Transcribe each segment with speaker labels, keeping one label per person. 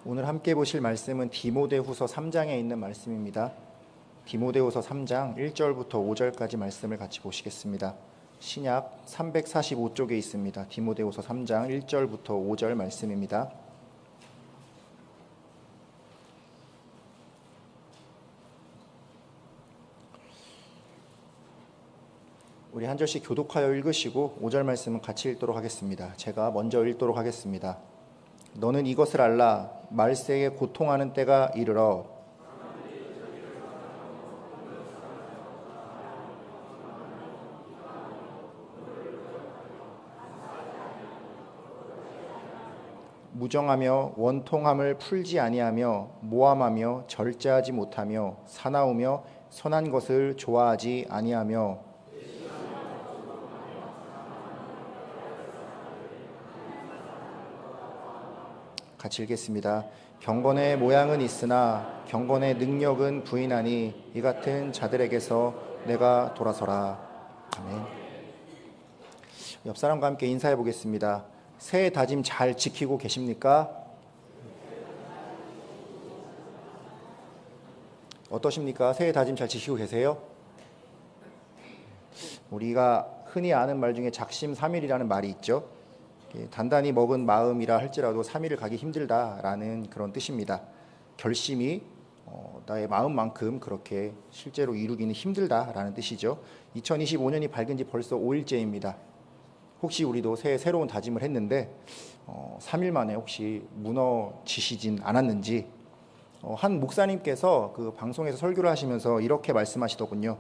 Speaker 1: 오늘 함께 보실 말씀은 디모데후서 3장에 있는 말씀입니다. 디모데후서 3장 1절부터 5절까지 말씀을 같이 보시겠습니다. 신약 345쪽에 있습니다. 디모데후서 3장 1절부터 5절 말씀입니다. 우리 한 절씩 교독하여 읽으시고 5절 말씀은 같이 읽도록 하겠습니다. 제가 먼저 읽도록 하겠습니다. 너는 이것을 알라. 말세에 고통하는 때가 이르러 무정하며 원통함을 풀지 아니하며 모함하며 절제하지 못하며 사나우며 선한 것을 좋아하지 아니하며 같이 읽겠습니다. 경건의 모양은 있으나 경건의 능력은 부인하니 이 같은 자들에게서 내가 돌아서라. 아멘. 옆 사람과 함께 인사해 보겠습니다. 새해 다짐 잘 지키고 계십니까? 어떠십니까? 새해 다짐 잘 지키고 계세요? 우리가 흔히 아는 말 중에 작심삼일이라는 말이 있죠. 단단히 먹은 마음이라 할지라도 3일을 가기 힘들다라는 그런 뜻입니다. 결심이 나의 마음만큼 그렇게 실제로 이루기는 힘들다라는 뜻이죠. 2025년이 밝은 지 벌써 5일째입니다. 혹시 우리도 새해 새로운 다짐을 했는데 3일 만에 혹시 무너지시진 않았는지 한 목사님께서 그 방송에서 설교를 하시면서 이렇게 말씀하시더군요.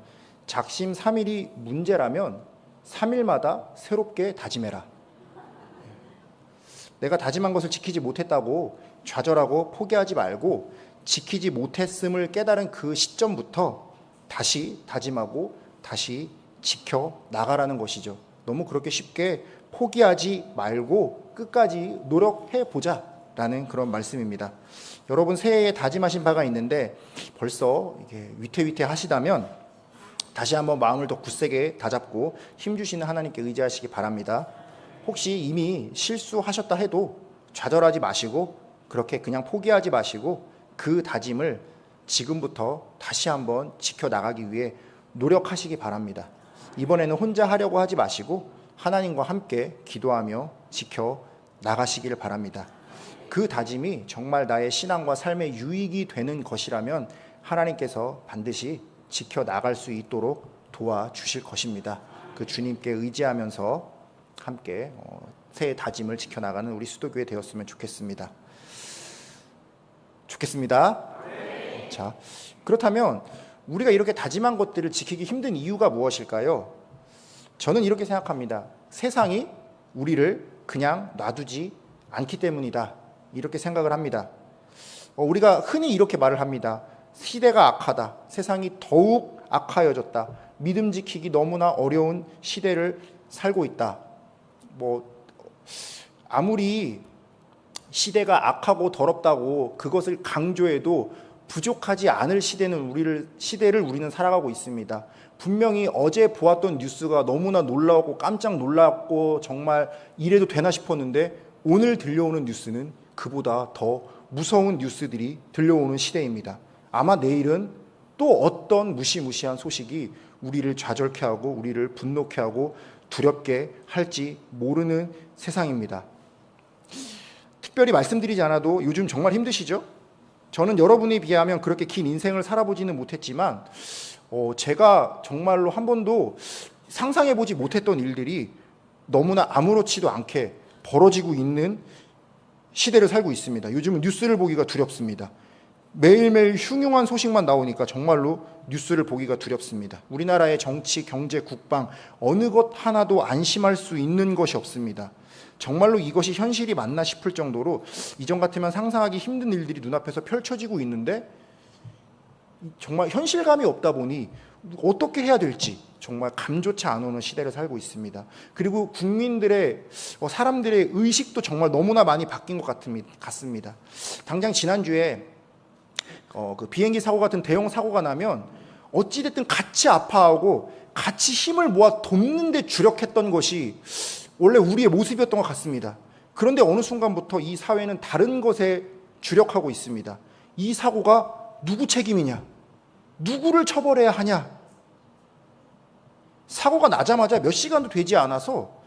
Speaker 1: 작심 3일이 문제라면 3일마다 새롭게 다짐해라. 내가 다짐한 것을 지키지 못했다고 좌절하고 포기하지 말고 지키지 못했음을 깨달은 그 시점부터 다시 다짐하고 다시 지켜 나가라는 것이죠. 너무 그렇게 쉽게 포기하지 말고 끝까지 노력해 보자라는 그런 말씀입니다. 여러분 새해에 다짐하신 바가 있는데 벌써 이게 위태위태하시다면 다시 한번 마음을 더 굳세게 다잡고 힘주시는 하나님께 의지하시기 바랍니다. 혹시 이미 실수하셨다 해도 좌절하지 마시고 그렇게 그냥 포기하지 마시고 그 다짐을 지금부터 다시 한번 지켜나가기 위해 노력하시기 바랍니다. 이번에는 혼자 하려고 하지 마시고 하나님과 함께 기도하며 지켜나가시기를 바랍니다. 그 다짐이 정말 나의 신앙과 삶의 유익이 되는 것이라면 하나님께서 반드시 지켜나갈 수 있도록 도와주실 것입니다. 그 주님께 의지하면서 함께 새해 다짐을 지켜나가는 우리 수도교회 되었으면 좋겠습니다. 네. 자, 그렇다면 우리가 이렇게 다짐한 것들을 지키기 힘든 이유가 무엇일까요? 저는 이렇게 생각합니다. 세상이 우리를 그냥 놔두지 않기 때문이다. 이렇게 생각을 합니다. 우리가 흔히 이렇게 말을 합니다. 시대가 악하다. 세상이 더욱 악하여졌다. 믿음 지키기 너무나 어려운 시대를 살고 있다. 아무리 시대가 악하고 더럽다고 그것을 강조해도 부족하지 않을 시대를 우리는 살아가고 있습니다. 분명히 어제 보았던 뉴스가 너무나 놀라웠고 깜짝 놀랐고 정말 이래도 되나 싶었는데 오늘 들려오는 뉴스는 그보다 더 무서운 뉴스들이 들려오는 시대입니다. 아마 내일은 또 어떤 무시무시한 소식이 우리를 좌절케 하고 우리를 분노케 하고 두렵게 할지 모르는 세상입니다. 특별히 말씀드리지 않아도 요즘 정말 힘드시죠? 저는 여러분에 비하면 그렇게 긴 인생을 살아보지는 못했지만 제가 정말로 한 번도 상상해보지 못했던 일들이 너무나 아무렇지도 않게 벌어지고 있는 시대를 살고 있습니다. 요즘은 뉴스를 보기가 두렵습니다. 매일매일 흉흉한 소식만 나오니까 정말로 뉴스를 보기가 두렵습니다. 우리나라의 정치, 경제, 국방 어느 것 하나도 안심할 수 있는 것이 없습니다. 정말로 이것이 현실이 맞나 싶을 정도로 이전 같으면 상상하기 힘든 일들이 눈앞에서 펼쳐지고 있는데 정말 현실감이 없다 보니 어떻게 해야 될지 정말 감조차 안 오는 시대를 살고 있습니다. 그리고 사람들의 의식도 정말 너무나 많이 바뀐 것 같습니다. 당장 지난주에 그 비행기 사고 같은 대형 사고가 나면 어찌됐든 같이 아파하고 같이 힘을 모아 돕는 데 주력했던 것이 원래 우리의 모습이었던 것 같습니다. 그런데 어느 순간부터 이 사회는 다른 것에 주력하고 있습니다. 이 사고가 누구 책임이냐? 누구를 처벌해야 하냐? 사고가 나자마자 몇 시간도 되지 않아서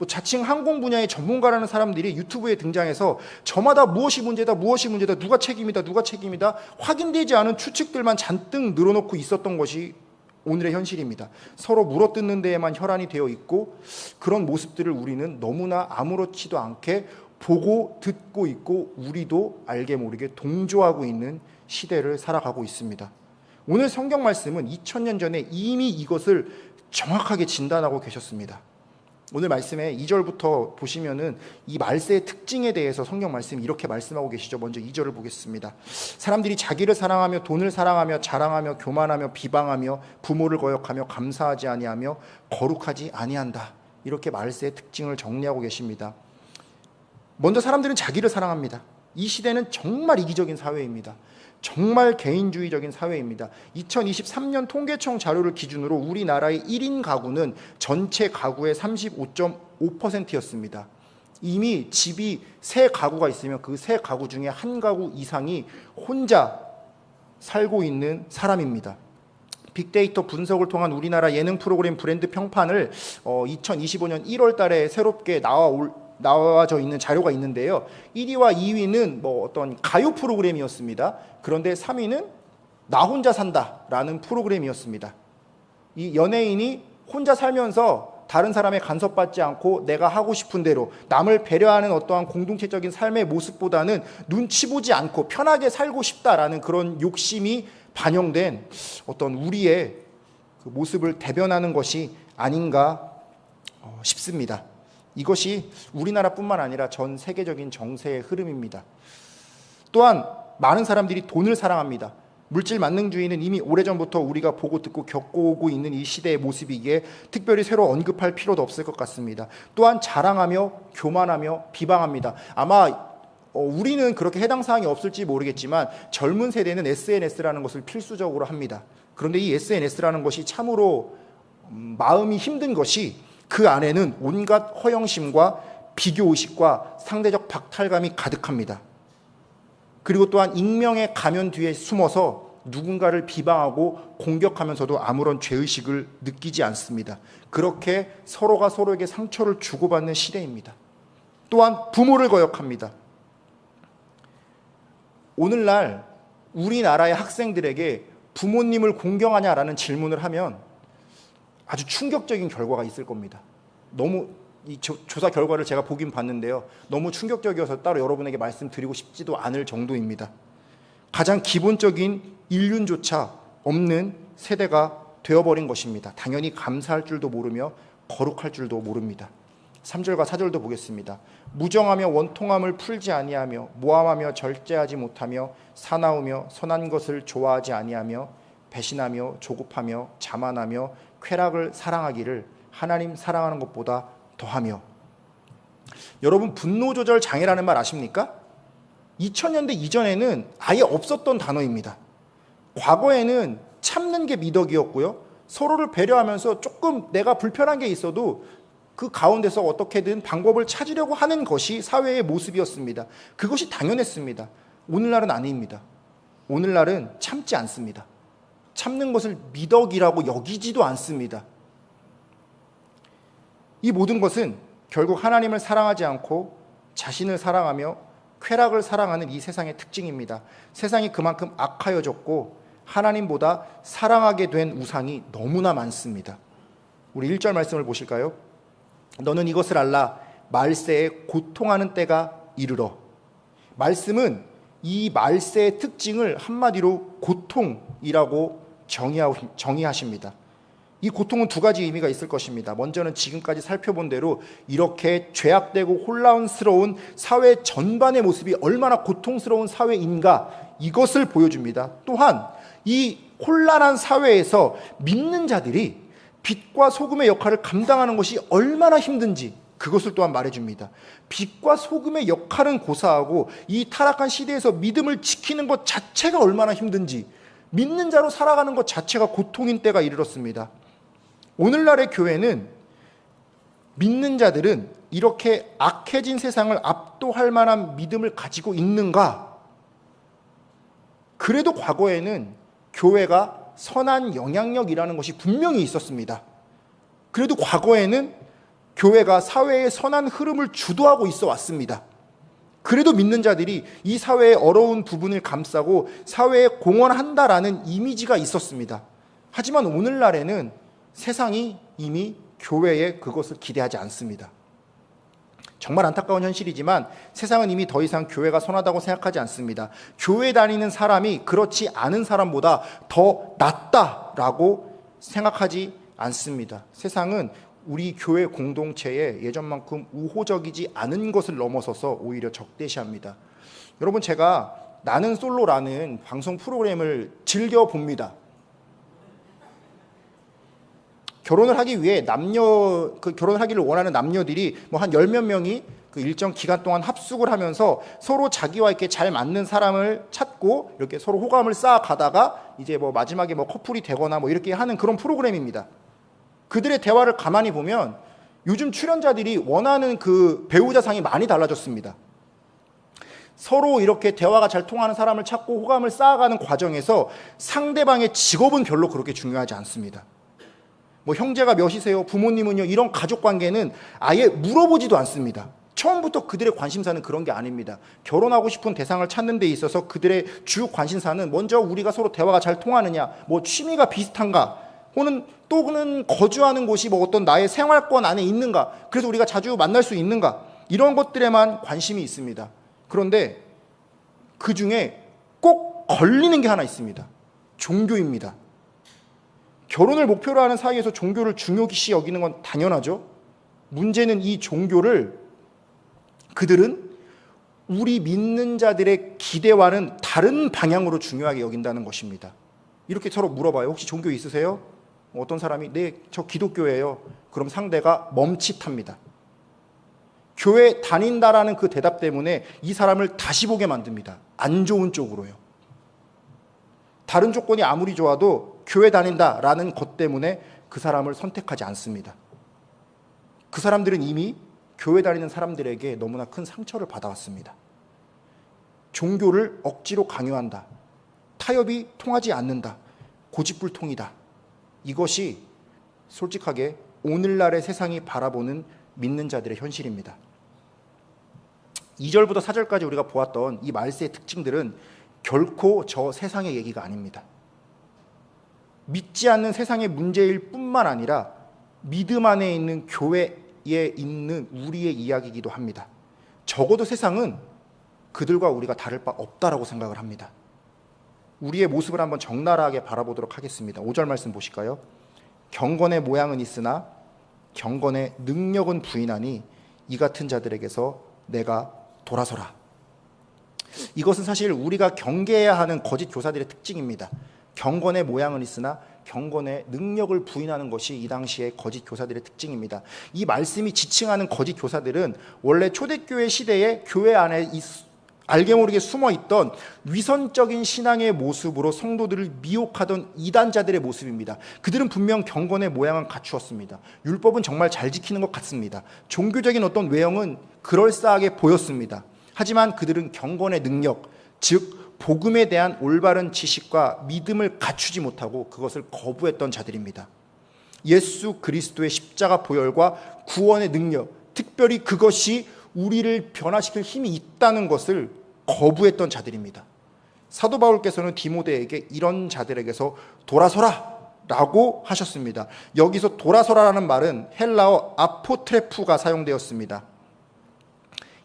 Speaker 1: 자칭 항공 분야의 전문가라는 사람들이 유튜브에 등장해서 저마다 무엇이 문제다, 누가 책임이다 확인되지 않은 추측들만 잔뜩 늘어놓고 있었던 것이 오늘의 현실입니다. 서로 물어뜯는 데에만 혈안이 되어 있고 그런 모습들을 우리는 너무나 아무렇지도 않게 보고 듣고 있고 우리도 알게 모르게 동조하고 있는 시대를 살아가고 있습니다. 오늘 성경 말씀은 2000년 전에 이미 이것을 정확하게 진단하고 계셨습니다. 오늘 말씀에 2절부터 보시면은 이 말세의 특징에 대해서 성경 말씀이 이렇게 말씀하고 계시죠. 먼저 2절을 보겠습니다. 사람들이 자기를 사랑하며 돈을 사랑하며 자랑하며 교만하며 비방하며 부모를 거역하며 감사하지 아니하며 거룩하지 아니한다. 이렇게 말세의 특징을 정리하고 계십니다. 먼저 사람들은 자기를 사랑합니다. 이 시대는 정말 이기적인 사회입니다. 정말 개인주의적인 사회입니다. 2023년 통계청 자료를 기준으로 우리나라의 1인 가구는 전체 가구의 35.5%였습니다. 이미 집이 3가구가 있으면 그 3가구 중에 1가구 이상이 혼자 살고 있는 사람입니다. 빅데이터 분석을 통한 우리나라 예능 프로그램 브랜드 평판을 2025년 1월 달에 새롭게 나와져 있는 자료가 있는데요. 1위와 2위는 어떤 가요 프로그램이었습니다. 그런데 3위는 나 혼자 산다라는 프로그램이었습니다. 이 연예인이 혼자 살면서 다른 사람의 간섭받지 않고 내가 하고 싶은 대로 남을 배려하는 어떠한 공동체적인 삶의 모습보다는 눈치 보지 않고 편하게 살고 싶다라는 그런 욕심이 반영된 어떤 우리의 그 모습을 대변하는 것이 아닌가 싶습니다. 이것이 우리나라뿐만 아니라 전 세계적인 정세의 흐름입니다. 또한 많은 사람들이 돈을 사랑합니다. 물질 만능주의는 이미 오래전부터 우리가 보고 듣고 겪어오고 있는 이 시대의 모습이기에 특별히 새로 언급할 필요도 없을 것 같습니다. 또한 자랑하며 교만하며 비방합니다. 아마 우리는 그렇게 해당 사항이 없을지 모르겠지만 젊은 세대는 SNS라는 것을 필수적으로 합니다. 그런데 이 SNS라는 것이 참으로 마음이 힘든 것이 그 안에는 온갖 허영심과 비교의식과 상대적 박탈감이 가득합니다. 그리고 또한 익명의 가면 뒤에 숨어서 누군가를 비방하고 공격하면서도 아무런 죄의식을 느끼지 않습니다. 그렇게 서로가 서로에게 상처를 주고받는 시대입니다. 또한 부모를 거역합니다. 오늘날 우리나라의 학생들에게 부모님을 공경하냐라는 질문을 하면 아주 충격적인 결과가 있을 겁니다. 너무 이 조사 결과를 제가 보긴 봤는데요. 너무 충격적이어서 따로 여러분에게 말씀드리고 싶지도 않을 정도입니다. 가장 기본적인 인륜조차 없는 세대가 되어버린 것입니다. 당연히 감사할 줄도 모르며 거룩할 줄도 모릅니다. 3절과 4절도 보겠습니다. 무정하며 원통함을 풀지 아니하며 모함하며 절제하지 못하며 사나우며 선한 것을 좋아하지 아니하며 배신하며 조급하며 자만하며 쾌락을 사랑하기를 하나님 사랑하는 것보다 더하며. 여러분, 분노 조절 장애라는 말 아십니까? 2000년대 이전에는 아예 없었던 단어입니다. 과거에는 참는 게 미덕이었고요. 서로를 배려하면서 조금 내가 불편한 게 있어도 그 가운데서 어떻게든 방법을 찾으려고 하는 것이 사회의 모습이었습니다. 그것이 당연했습니다. 오늘날은 아닙니다. 오늘날은 참지 않습니다. 참는 것을 미덕이라고 여기지도 않습니다. 이 모든 것은 결국 하나님을 사랑하지 않고 자신을 사랑하며 쾌락을 사랑하는 이 세상의 특징입니다. 세상이 그만큼 악하여졌고 하나님보다 사랑하게 된 우상이 너무나 많습니다. 우리 1절 말씀을 보실까요? 너는 이것을 알라. 말세에 고통하는 때가 이르러. 말씀은 이 말세의 특징을 한마디로 고통이라고 정의하십니다. 이 고통은 두 가지 의미가 있을 것입니다. 먼저는 지금까지 살펴본 대로 이렇게 죄악되고 혼란스러운 사회 전반의 모습이 얼마나 고통스러운 사회인가, 이것을 보여줍니다. 또한 이 혼란한 사회에서 믿는 자들이 빛과 소금의 역할을 감당하는 것이 얼마나 힘든지 그것을 또한 말해줍니다. 빛과 소금의 역할은 고사하고 이 타락한 시대에서 믿음을 지키는 것 자체가 얼마나 힘든지, 믿는 자로 살아가는 것 자체가 고통인 때가 이르렀습니다. 오늘날의 교회는, 믿는 자들은 이렇게 악해진 세상을 압도할 만한 믿음을 가지고 있는가? 그래도 과거에는 교회가 선한 영향력이라는 것이 분명히 있었습니다. 그래도 과거에는 교회가 사회의 선한 흐름을 주도하고 있어 왔습니다. 그래도 믿는 자들이 이 사회의 어려운 부분을 감싸고 사회에 공헌한다라는 이미지가 있었습니다. 하지만 오늘날에는 세상이 이미 교회에 그것을 기대하지 않습니다. 정말 안타까운 현실이지만 세상은 이미 더 이상 교회가 선하다고 생각하지 않습니다. 교회 다니는 사람이 그렇지 않은 사람보다 더 낫다라고 생각하지 않습니다. 세상은 우리 교회 공동체에 예전만큼 우호적이지 않은 것을 넘어서서 오히려 적대시합니다. 여러분, 제가 나는 솔로라는 방송 프로그램을 즐겨 봅니다. 결혼을 하기 위해 결혼하기를 원하는 남녀들이 한 10몇 명이 그 일정 기간 동안 합숙을 하면서 서로 자기와 이렇게 잘 맞는 사람을 찾고 이렇게 서로 호감을 쌓아가다가 이제 마지막에 커플이 되거나 이렇게 하는 그런 프로그램입니다. 그들의 대화를 가만히 보면 요즘 출연자들이 원하는 그 배우자상이 많이 달라졌습니다. 서로 이렇게 대화가 잘 통하는 사람을 찾고 호감을 쌓아가는 과정에서 상대방의 직업은 별로 그렇게 중요하지 않습니다. 형제가 몇이세요? 부모님은요? 이런 가족 관계는 아예 물어보지도 않습니다. 처음부터 그들의 관심사는 그런 게 아닙니다. 결혼하고 싶은 대상을 찾는 데 있어서 그들의 주 관심사는 먼저 우리가 서로 대화가 잘 통하느냐, 취미가 비슷한가, 또는 거주하는 곳이 어떤 나의 생활권 안에 있는가, 그래서 우리가 자주 만날 수 있는가, 이런 것들에만 관심이 있습니다. 그런데 그 중에 꼭 걸리는 게 하나 있습니다. 종교입니다. 결혼을 목표로 하는 사이에서 종교를 중요시 여기는 건 당연하죠. 문제는 이 종교를 그들은 우리 믿는 자들의 기대와는 다른 방향으로 중요하게 여긴다는 것입니다. 이렇게 서로 물어봐요. 혹시 종교 있으세요? 어떤 사람이 네, 저 기독교예요. 그럼 상대가 멈칫합니다. 교회 다닌다라는 그 대답 때문에 이 사람을 다시 보게 만듭니다. 안 좋은 쪽으로요. 다른 조건이 아무리 좋아도 교회 다닌다라는 것 때문에 그 사람을 선택하지 않습니다. 그 사람들은 이미 교회 다니는 사람들에게 너무나 큰 상처를 받아왔습니다. 종교를 억지로 강요한다. 타협이 통하지 않는다. 고집불통이다. 이것이 솔직하게 오늘날의 세상이 바라보는 믿는 자들의 현실입니다. 2절부터 4절까지 우리가 보았던 이 말세의 특징들은 결코 저 세상의 얘기가 아닙니다. 믿지 않는 세상의 문제일 뿐만 아니라 믿음 안에 있는 교회에 있는 우리의 이야기이기도 합니다. 적어도 세상은 그들과 우리가 다를 바 없다라고 생각을 합니다. 우리의 모습을 한번 적나라하게 바라보도록 하겠습니다. 5절 말씀 보실까요? 경건의 모양은 있으나 경건의 능력은 부인하니 이 같은 자들에게서 내가 돌아서라. 이것은 사실 우리가 경계해야 하는 거짓 교사들의 특징입니다. 경건의 모양은 있으나 경건의 능력을 부인하는 것이 이 당시의 거짓 교사들의 특징입니다. 이 말씀이 지칭하는 거짓 교사들은 원래 초대교회 시대에 교회 안에 알게 모르게 숨어있던 위선적인 신앙의 모습으로 성도들을 미혹하던 이단자들의 모습입니다. 그들은 분명 경건의 모양은 갖추었습니다. 율법은 정말 잘 지키는 것 같습니다. 종교적인 어떤 외형은 그럴싸하게 보였습니다. 하지만 그들은 경건의 능력, 즉 복음에 대한 올바른 지식과 믿음을 갖추지 못하고 그것을 거부했던 자들입니다. 예수 그리스도의 십자가 보혈과 구원의 능력, 특별히 그것이 우리를 변화시킬 힘이 있다는 것을 거부했던 자들입니다. 사도 바울께서는 디모데에게 이런 자들에게서 돌아서라 라고 하셨습니다. 여기서 돌아서라라는 말은 헬라어 아포트레푸가 사용되었습니다.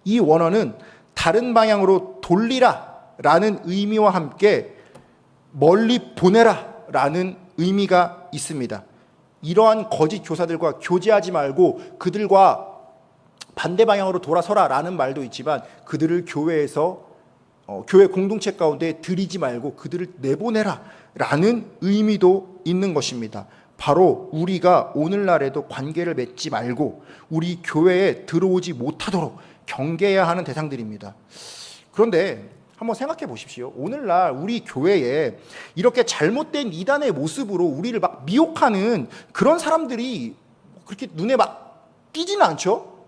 Speaker 1: 이 원어는 다른 방향으로 돌리라 라는 의미와 함께 멀리 보내라 라는 의미가 있습니다. 이러한 거짓 교사들과 교제하지 말고 그들과 반대 방향으로 돌아서라 라는 말도 있지만 그들을 교회에서 교회 공동체 가운데 들이지 말고 그들을 내보내라 라는 의미도 있는 것입니다. 바로 우리가 오늘날에도 관계를 맺지 말고 우리 교회에 들어오지 못하도록 경계해야 하는 대상들입니다. 그런데 한번 생각해 보십시오. 오늘날 우리 교회에 이렇게 잘못된 이단의 모습으로 우리를 막 미혹하는 그런 사람들이 그렇게 눈에 막 띄지는 않죠?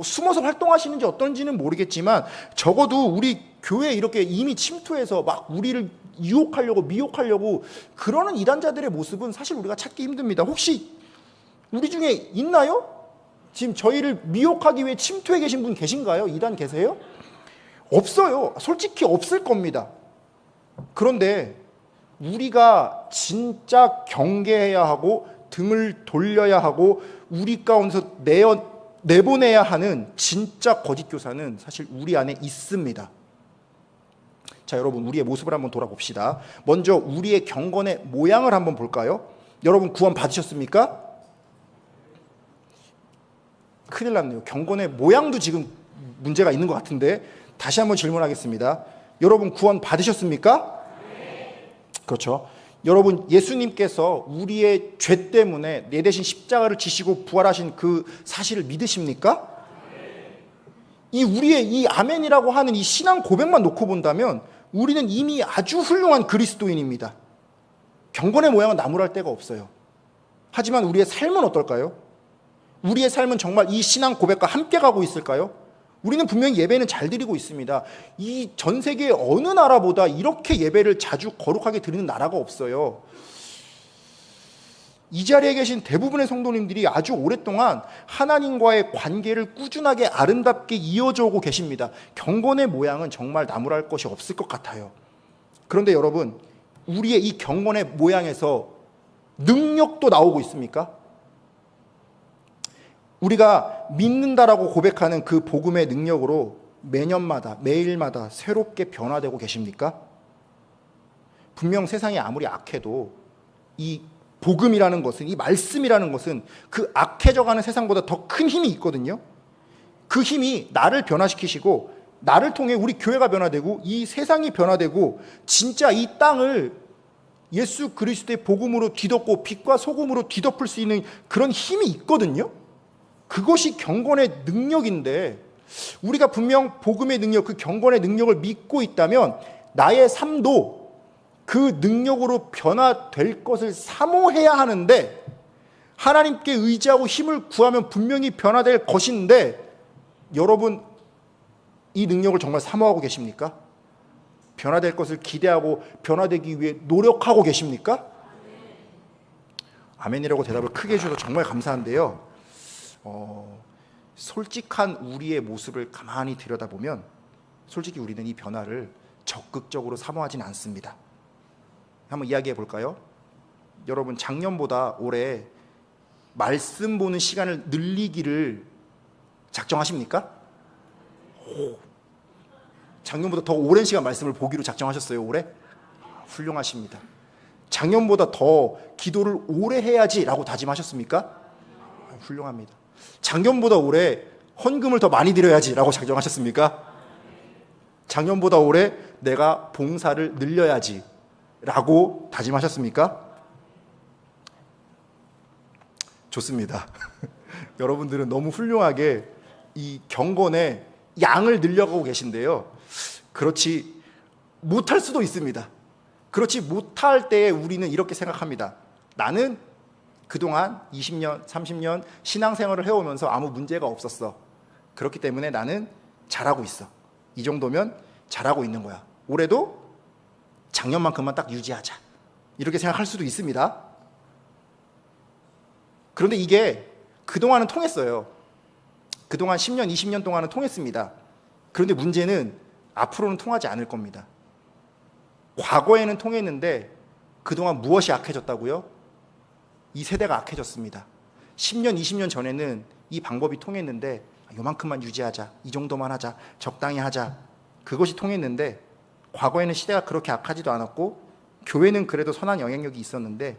Speaker 1: 숨어서 활동하시는지 어떤지는 모르겠지만 적어도 우리 교회에 이렇게 이미 침투해서 막 우리를 유혹하려고 미혹하려고 그러는 이단자들의 모습은 사실 우리가 찾기 힘듭니다. 혹시 우리 중에 있나요? 지금 저희를 미혹하기 위해 침투해 계신 분 계신가요? 이단 계세요? 없어요. 솔직히 없을 겁니다. 그런데 우리가 진짜 경계해야 하고 등을 돌려야 하고 우리 가운데서 내보내야 하는 진짜 거짓 교사는 사실 우리 안에 있습니다. 자, 여러분, 우리의 모습을 한번 돌아봅시다. 먼저 우리의 경건의 모양을 한번 볼까요? 여러분, 구원 받으셨습니까? 큰일 났네요. 경건의 모양도 지금 문제가 있는 것 같은데 다시 한번 질문하겠습니다. 여러분, 구원 받으셨습니까? 네. 그렇죠. 여러분, 예수님께서 우리의 죄 때문에 내 대신 십자가를 지시고 부활하신 그 사실을 믿으십니까? 네. 이 우리의 이 아멘이라고 하는 이 신앙 고백만 놓고 본다면 우리는 이미 아주 훌륭한 그리스도인입니다. 경건의 모양은 나무랄 데가 없어요. 하지만 우리의 삶은 어떨까요? 우리의 삶은 정말 이 신앙 고백과 함께 가고 있을까요? 우리는 분명히 예배는 잘 드리고 있습니다. 이 전 세계 어느 나라보다 이렇게 예배를 자주 거룩하게 드리는 나라가 없어요. 이 자리에 계신 대부분의 성도님들이 아주 오랫동안 하나님과의 관계를 꾸준하게 아름답게 이어져 오고 계십니다. 경건의 모양은 정말 나무랄 것이 없을 것 같아요. 그런데 여러분, 우리의 이 경건의 모양에서 능력도 나오고 있습니까? 우리가 믿는다라고 고백하는 그 복음의 능력으로 매년마다 매일마다 새롭게 변화되고 계십니까? 분명 세상이 아무리 악해도 이 복음이라는 것은, 이 말씀이라는 것은 그 악해져가는 세상보다 더 큰 힘이 있거든요. 그 힘이 나를 변화시키시고 나를 통해 우리 교회가 변화되고 이 세상이 변화되고 진짜 이 땅을 예수 그리스도의 복음으로 뒤덮고 빛과 소금으로 뒤덮을 수 있는 그런 힘이 있거든요. 그것이 경건의 능력인데 우리가 분명 복음의 능력, 그 경건의 능력을 믿고 있다면 나의 삶도 그 능력으로 변화될 것을 사모해야 하는데 하나님께 의지하고 힘을 구하면 분명히 변화될 것인데 여러분, 이 능력을 정말 사모하고 계십니까? 변화될 것을 기대하고 변화되기 위해 노력하고 계십니까? 아멘이라고 대답을 크게 해주셔서 정말 감사한데요. 솔직한 우리의 모습을 가만히 들여다보면 솔직히 우리는 이 변화를 적극적으로 사모하진 않습니다. 한번 이야기해 볼까요? 여러분, 작년보다 올해 말씀 보는 시간을 늘리기를 작정하십니까? 작년보다 더 오랜 시간 말씀을 보기로 작정하셨어요, 올해? 훌륭하십니다. 작년보다 더 기도를 오래 해야지라고 다짐하셨습니까? 훌륭합니다. 작년보다 올해 헌금을 더 많이 드려야지라고 작정하셨습니까? 작년보다 올해 내가 봉사를 늘려야지라고 다짐하셨습니까? 좋습니다. 여러분들은 너무 훌륭하게 이 경건의 양을 늘려가고 계신데요. 그렇지 못할 수도 있습니다. 그렇지 못할 때에 우리는 이렇게 생각합니다. 나는 그동안 20년, 30년 신앙생활을 해오면서 아무 문제가 없었어. 그렇기 때문에 나는 잘하고 있어. 이 정도면 잘하고 있는 거야. 올해도 작년만큼만 딱 유지하자. 이렇게 생각할 수도 있습니다. 그런데 이게 그동안은 통했어요. 그동안 10년, 20년 동안은 통했습니다. 그런데 문제는 앞으로는 통하지 않을 겁니다. 과거에는 통했는데 그동안 무엇이 악해졌다고요? 이 세대가 악해졌습니다. 10년, 20년 전에는 이 방법이 통했는데 요만큼만 유지하자, 이 정도만 하자, 적당히 하자, 그것이 통했는데 과거에는 시대가 그렇게 악하지도 않았고 교회는 그래도 선한 영향력이 있었는데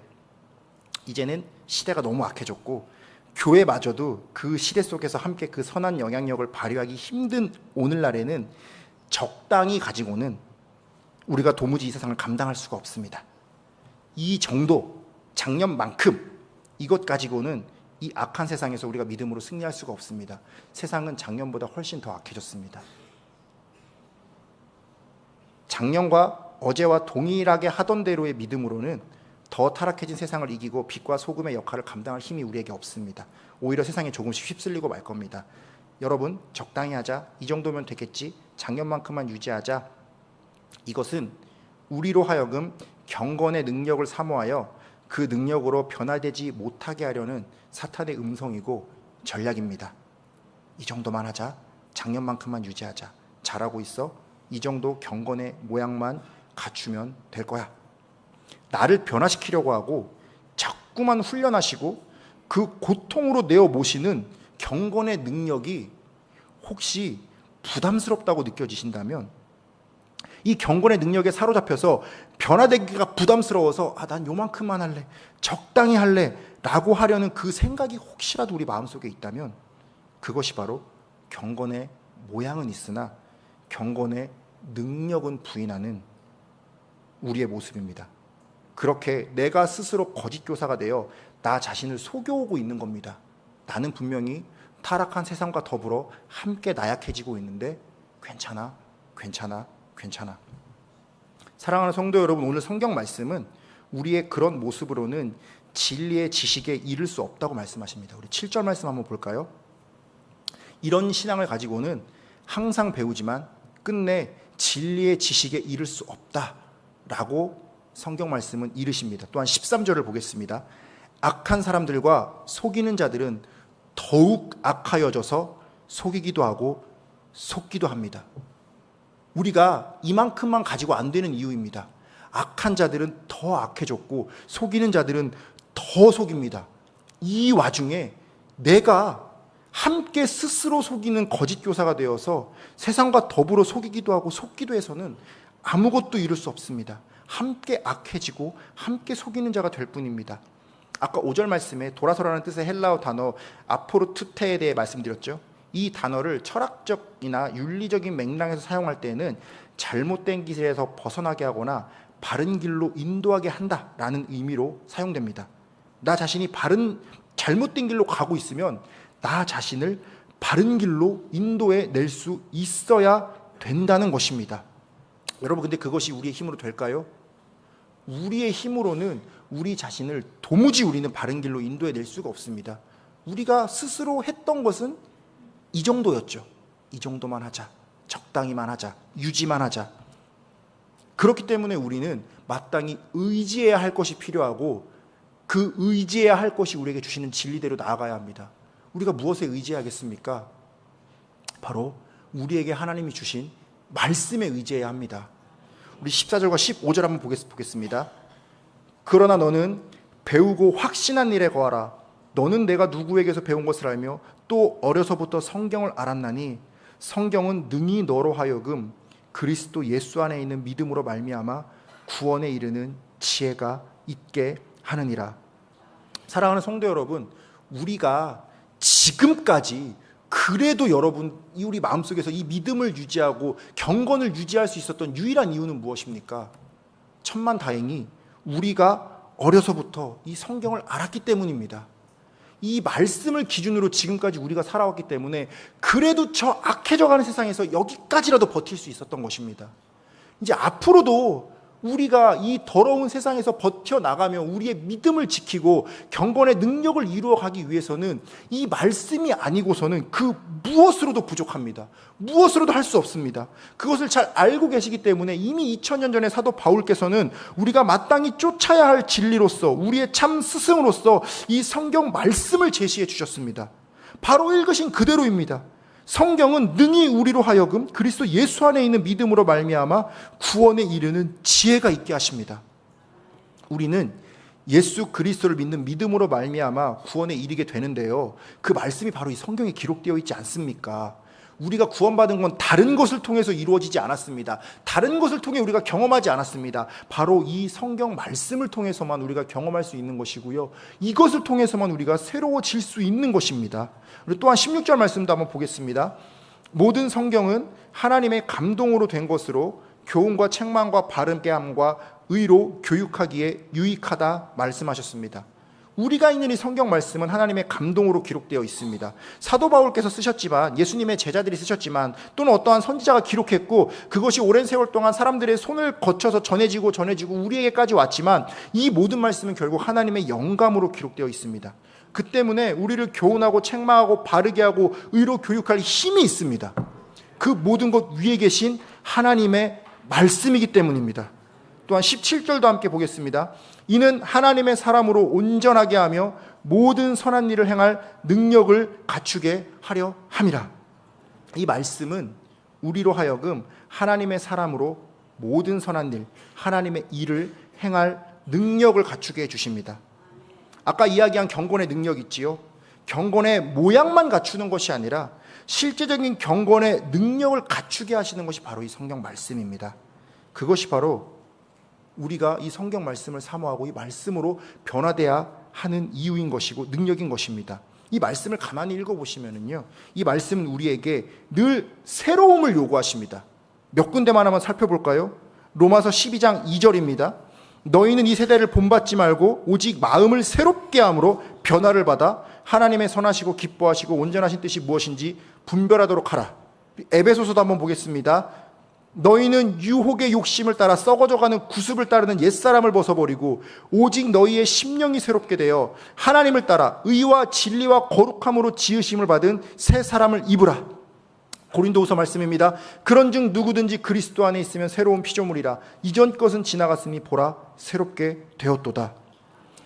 Speaker 1: 이제는 시대가 너무 악해졌고 교회마저도 그 시대 속에서 함께 그 선한 영향력을 발휘하기 힘든 오늘날에는 적당히 가지고는 우리가 도무지 이 세상을 감당할 수가 없습니다. 이 정도, 작년만큼 이것 가지고는 이 악한 세상에서 우리가 믿음으로 승리할 수가 없습니다. 세상은 작년보다 훨씬 더 악해졌습니다. 작년과 어제와 동일하게 하던 대로의 믿음으로는 더 타락해진 세상을 이기고 빛과 소금의 역할을 감당할 힘이 우리에게 없습니다. 오히려 세상에 조금씩 휩쓸리고 말 겁니다. 여러분, 적당히 하자, 이 정도면 되겠지, 작년만큼만 유지하자, 이것은 우리로 하여금 경건의 능력을 사모하여 그 능력으로 변화되지 못하게 하려는 사탄의 음성이고 전략입니다. 이 정도만 하자, 작년만큼만 유지하자, 잘하고 있어, 이 정도 경건의 모양만 갖추면 될 거야. 나를 변화시키려고 하고 자꾸만 훈련하시고 그 고통으로 내어 모시는 경건의 능력이 혹시 부담스럽다고 느껴지신다면, 이 경건의 능력에 사로잡혀서 변화되기가 부담스러워서 난 요만큼만 할래, 적당히 할래 라고 하려는 그 생각이 혹시라도 우리 마음속에 있다면, 그것이 바로 경건의 모양은 있으나 경건의 능력은 부인하는 우리의 모습입니다. 그렇게 내가 스스로 거짓 교사가 되어 나 자신을 속여오고 있는 겁니다. 나는 분명히 타락한 세상과 더불어 함께 나약해지고 있는데 괜찮아. 사랑하는 성도 여러분, 오늘 성경 말씀은 우리의 그런 모습으로는 진리의 지식에 이를 수 없다고 말씀하십니다. 우리 7절 말씀 한번 볼까요? 이런 신앙을 가지고는 항상 배우지만 끝내 진리의 지식에 이를 수 없다라고 성경 말씀은 이르십니다. 또한 13절을 보겠습니다. 악한 사람들과 속이는 자들은 더욱 악하여져서 속이기도 하고 속기도 합니다. 우리가 이만큼만 가지고 안 되는 이유입니다. 악한 자들은 더 악해졌고 속이는 자들은 더 속입니다. 이 와중에 내가 함께 스스로 속이는 거짓 교사가 되어서 세상과 더불어 속이기도 하고 속기도 해서는 아무것도 이룰 수 없습니다. 함께 악해지고 함께 속이는 자가 될 뿐입니다. 아까 5절 말씀에 돌아서라는 뜻의 헬라어 단어 아포르투테에 대해 말씀드렸죠. 이 단어를 철학적이나 윤리적인 맥락에서 사용할 때는 잘못된 길에서 벗어나게 하거나 바른 길로 인도하게 한다라는 의미로 사용됩니다. 나 자신이 잘못된 길로 가고 있으면 나 자신을 바른 길로 인도해 낼 수 있어야 된다는 것입니다. 여러분, 근데 그것이 우리의 힘으로 될까요? 우리의 힘으로는 우리 자신을 도무지 우리는 바른 길로 인도해 낼 수가 없습니다. 우리가 스스로 했던 것은 이 정도였죠. 이 정도만 하자, 적당히만 하자, 유지만 하자. 그렇기 때문에 우리는 마땅히 의지해야 할 것이 필요하고 그 의지해야 할 것이 우리에게 주시는 진리대로 나아가야 합니다. 우리가 무엇에 의지하겠습니까? 바로 우리에게 하나님이 주신 말씀에 의지해야 합니다. 우리 14절과 15절 한번 보겠습니다. 그러나 너는 배우고 확신한 일에 거하라. 너는 내가 누구에게서 배운 것을 알며 또 어려서부터 성경을 알았나니 성경은 능히 너로 하여금 그리스도 예수 안에 있는 믿음으로 말미암아 구원에 이르는 지혜가 있게 하느니라. 사랑하는 성도 여러분, 우리가 지금까지 그래도 여러분 우리 마음속에서 이 믿음을 유지하고 경건을 유지할 수 있었던 유일한 이유는 무엇입니까? 천만다행히 우리가 어려서부터 이 성경을 알았기 때문입니다. 이 말씀을 기준으로 지금까지 우리가 살아왔기 때문에 그래도 저 악해져가는 세상에서 여기까지라도 버틸 수 있었던 것입니다. 이제 앞으로도 우리가 이 더러운 세상에서 버텨나가며 우리의 믿음을 지키고 경건의 능력을 이루어가기 위해서는 이 말씀이 아니고서는 그 무엇으로도 부족합니다. 무엇으로도 할 수 없습니다. 그것을 잘 알고 계시기 때문에 이미 2000년 전에 사도 바울께서는 우리가 마땅히 쫓아야 할 진리로서 우리의 참 스승으로서 이 성경 말씀을 제시해 주셨습니다. 바로 읽으신 그대로입니다. 성경은 능히 우리로 하여금 그리스도 예수 안에 있는 믿음으로 말미암아 구원에 이르는 지혜가 있게 하십니다. 우리는 예수 그리스도를 믿는 믿음으로 말미암아 구원에 이르게 되는데요, 그 말씀이 바로 이 성경에 기록되어 있지 않습니까? 우리가 구원받은 건 다른 것을 통해서 이루어지지 않았습니다. 다른 것을 통해 우리가 경험하지 않았습니다. 바로 이 성경 말씀을 통해서만 우리가 경험할 수 있는 것이고요, 이것을 통해서만 우리가 새로워질 수 있는 것입니다. 그리고 또한 16절 말씀도 한번 보겠습니다. 모든 성경은 하나님의 감동으로 된 것으로 교훈과 책망과 바르게 함과 의로 교육하기에 유익하다 말씀하셨습니다. 우리가 읽는 이 성경 말씀은 하나님의 감동으로 기록되어 있습니다. 사도 바울께서 쓰셨지만, 예수님의 제자들이 쓰셨지만, 또는 어떠한 선지자가 기록했고 그것이 오랜 세월 동안 사람들의 손을 거쳐서 전해지고 우리에게까지 왔지만 이 모든 말씀은 결국 하나님의 영감으로 기록되어 있습니다. 그 때문에 우리를 교훈하고 책망하고 바르게 하고 의로 교육할 힘이 있습니다. 그 모든 것 위에 계신 하나님의 말씀이기 때문입니다. 또한 17절도 함께 보겠습니다. 이는 하나님의 사람으로 온전하게 하며 모든 선한 일을 행할 능력을 갖추게 하려 함이라. 이 말씀은 우리로 하여금 하나님의 사람으로 모든 선한 일, 하나님의 일을 행할 능력을 갖추게 해주십니다. 아까 이야기한 경건의 능력 있지요. 경건의 모양만 갖추는 것이 아니라 실제적인 경건의 능력을 갖추게 하시는 것이 바로 이 성경 말씀입니다. 그것이 바로 우리가 이 성경 말씀을 사모하고 이 말씀으로 변화돼야 하는 이유인 것이고 능력인 것입니다. 이 말씀을 가만히 읽어보시면은요, 이 말씀은 우리에게 늘 새로움을 요구하십니다. 몇 군데만 한번 살펴볼까요? 로마서 12장 2절입니다. 너희는 이 세대를 본받지 말고 오직 마음을 새롭게 함으로 변화를 받아 하나님의 선하시고 기뻐하시고 온전하신 뜻이 무엇인지 분별하도록 하라. 에베소서도 한번 보겠습니다. 너희는 유혹의 욕심을 따라 썩어져가는 구습을 따르는 옛사람을 벗어버리고 오직 너희의 심령이 새롭게 되어 하나님을 따라 의와 진리와 거룩함으로 지으심을 받은 새 사람을 입으라. 고린도후서 말씀입니다. 그런즉 누구든지 그리스도 안에 있으면 새로운 피조물이라. 이전 것은 지나갔으니 보라 새롭게 되었도다.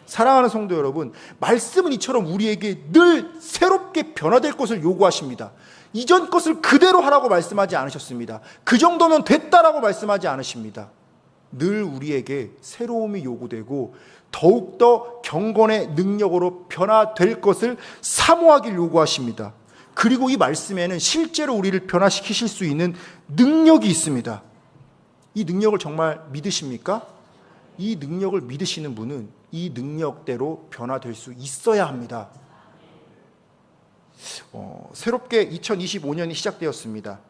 Speaker 1: 사랑하는 성도 여러분, 말씀은 이처럼 우리에게 늘 새롭게 변화될 것을 요구하십니다. 이전 것을 그대로 하라고 말씀하지 않으셨습니다. 그 정도면 됐다라고 말씀하지 않으십니다. 늘 우리에게 새로움이 요구되고 더욱더 경건의 능력으로 변화될 것을 사모하길 요구하십니다. 그리고 이 말씀에는 실제로 우리를 변화시키실 수 있는 능력이 있습니다. 이 능력을 정말 믿으십니까? 이 능력을 믿으시는 분은 이 능력대로 변화될 수 있어야 합니다. 새롭게 2025년이 시작되었습니다.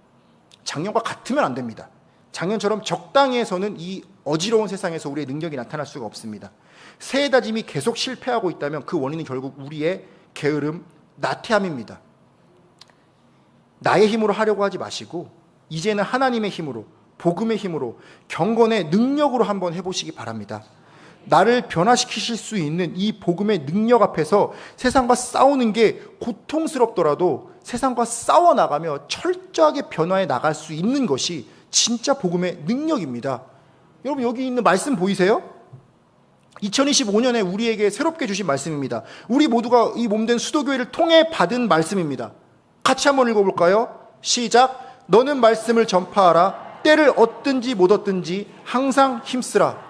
Speaker 1: 작년과 같으면 안 됩니다. 작년처럼 적당히 해서는 이 어지러운 세상에서 우리의 능력이 나타날 수가 없습니다. 새해 다짐이 계속 실패하고 있다면 그 원인은 결국 우리의 게으름, 나태함입니다. 나의 힘으로 하려고 하지 마시고 이제는 하나님의 힘으로, 복음의 힘으로, 경건의 능력으로 한번 해보시기 바랍니다. 나를 변화시키실 수 있는 이 복음의 능력 앞에서 세상과 싸우는 게 고통스럽더라도 세상과 싸워나가며 철저하게 변화해 나갈 수 있는 것이 진짜 복음의 능력입니다. 여러분, 여기 있는 말씀 보이세요? 2025년에 우리에게 새롭게 주신 말씀입니다. 우리 모두가 이 몸된 수도교회를 통해 받은 말씀입니다. 같이 한번 읽어볼까요? 시작. 너는 말씀을 전파하라. 때를 얻든지 못 얻든지 항상 힘쓰라.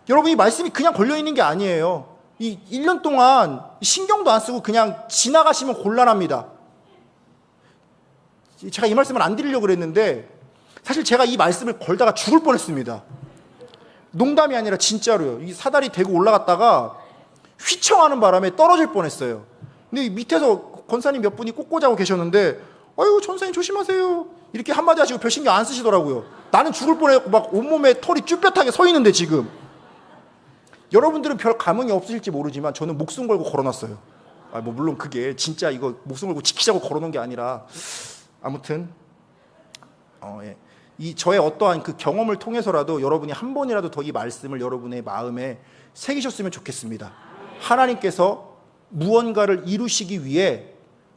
Speaker 1: 여러분, 이 말씀이 그냥 걸려있는 게 아니에요. 이 1년 동안 신경도 안 쓰고 그냥 지나가시면 곤란합니다. 제가 이 말씀을 안 드리려고 그랬는데 사실 제가 이 말씀을 걸다가 죽을 뻔했습니다. 농담이 아니라 진짜로요. 이 사다리 대고 올라갔다가 휘청하는 바람에 떨어질 뻔했어요. 근데 밑에서 권사님 몇 분이 꼬꼬자고 계셨는데 아유, 전사님 조심하세요. 이렇게 한마디 하시고 별 신경 안 쓰시더라고요. 나는 죽을 뻔했고 막 온몸에 털이 쭈뼛하게 서 있는데 지금. 여러분들은 별 감흥이 없으실지 모르지만 저는 목숨 걸고 걸어놨어요. 물론 그게 진짜 이거 목숨 걸고 지키자고 걸어놓은 게 아니라 아무튼 이 저의 어떠한 그 경험을 통해서라도 여러분이 한 번이라도 더 이 말씀을 여러분의 마음에 새기셨으면 좋겠습니다. 하나님께서 무언가를 이루시기 위해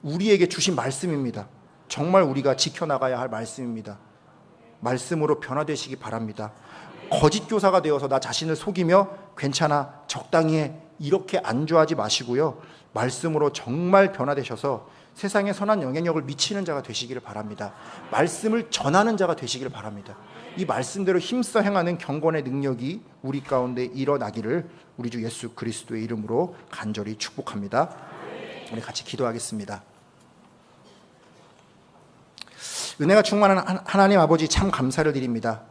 Speaker 1: 우리에게 주신 말씀입니다. 정말 우리가 지켜나가야 할 말씀입니다. 말씀으로 변화되시기 바랍니다. 거짓 교사가 되어서 나 자신을 속이며 괜찮아, 적당히 해, 이렇게 안주하지 마시고요. 말씀으로 정말 변화되셔서 세상에 선한 영향력을 미치는 자가 되시기를 바랍니다. 말씀을 전하는 자가 되시기를 바랍니다. 이 말씀대로 힘써 행하는 경건의 능력이 우리 가운데 일어나기를 우리 주 예수 그리스도의 이름으로 간절히 축복합니다. 우리 같이 기도하겠습니다. 은혜가 충만한 하나님 아버지, 참 감사를 드립니다.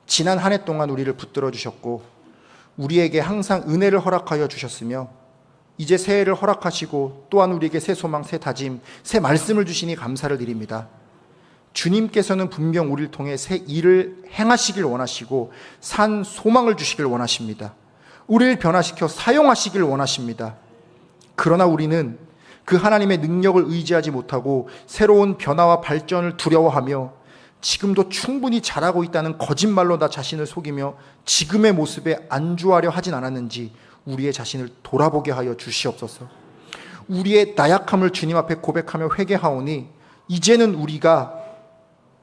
Speaker 1: 지난 한 해 동안 우리를 붙들어 주셨고 우리에게 항상 은혜를 허락하여 주셨으며 이제 새해를 허락하시고 또한 우리에게 새 소망, 새 다짐, 새 말씀을 주시니 감사를 드립니다. 주님께서는 분명 우리를 통해 새 일을 행하시길 원하시고 산 소망을 주시길 원하십니다. 우리를 변화시켜 사용하시길 원하십니다. 그러나 우리는 그 하나님의 능력을 의지하지 못하고 새로운 변화와 발전을 두려워하며 지금도 충분히 잘하고 있다는 거짓말로 나 자신을 속이며 지금의 모습에 안주하려 하진 않았는지 우리의 자신을 돌아보게 하여 주시옵소서. 우리의 나약함을 주님 앞에 고백하며 회개하오니 이제는 우리가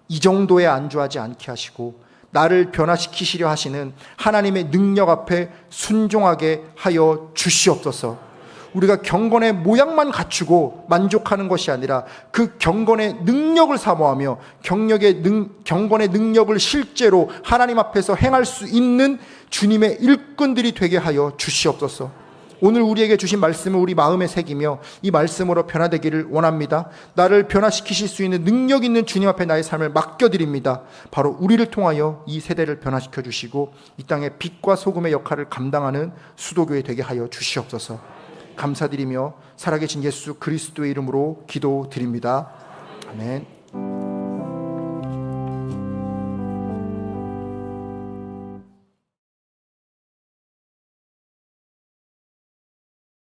Speaker 1: 이 정도에 안주하지 않게 하시고 나를 변화시키시려 하시는 하나님의 능력 앞에 순종하게 하여 주시옵소서. 우리가 경건의 모양만 갖추고 만족하는 것이 아니라 그 경건의 능력을 사모하며 경건의 능력을 실제로 하나님 앞에서 행할 수 있는 주님의 일꾼들이 되게 하여 주시옵소서. 오늘 우리에게 주신 말씀을 우리 마음에 새기며 이 말씀으로 변화되기를 원합니다. 나를 변화시키실 수 있는 능력 있는 주님 앞에 나의 삶을 맡겨드립니다. 바로 우리를 통하여 이 세대를 변화시켜 주시고 이 땅의 빛과 소금의 역할을 감당하는 수도교회 되게 하여 주시옵소서. 감사드리며 살아계신 예수 그리스도의 이름으로 기도드립니다. 아멘.